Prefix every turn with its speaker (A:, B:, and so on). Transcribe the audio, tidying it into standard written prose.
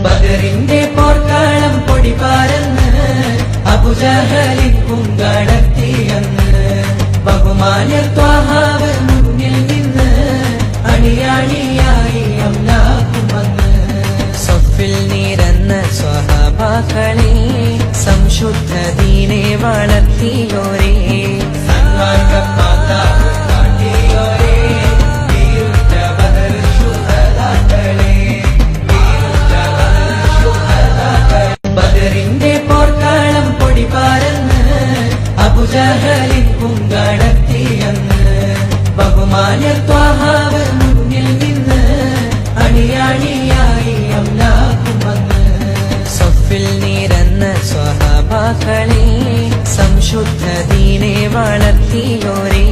A: ബദറിന്റെ പോർക്കാളം പൊടി പാരന്ന് അബൂജഹലിൻ പൂങ്കാടത്തിയന്ന് ബഹുമാന്യ ത്വാഹാവ് മുന്നിൽ നിന്ന് അണിയാണിയായി അംലാക്കുമെന്ന് സൊഫിൽ നിരന്ന സ്വഹാബാക്കളെ സംശുദ്ധ ദീനെ വളർത്തിയോരേ ബദറിന്റെ പോർക്കാളം പൊടി പാരന്ന് അബൂജഹലിൻ പൂങ്കാടത്തിയന്ന് ബഹുമാന്യ ത്വാഹാവ് മുന്നിൽ നിന്ന് അണിയാണിയായി അംലാക്കുമെന്ന് സൊഫിൽ നിരന്ന സ്വഹാബാക്കളെ സംശുദ്ധ ദീനെ വളർത്തിയോരേ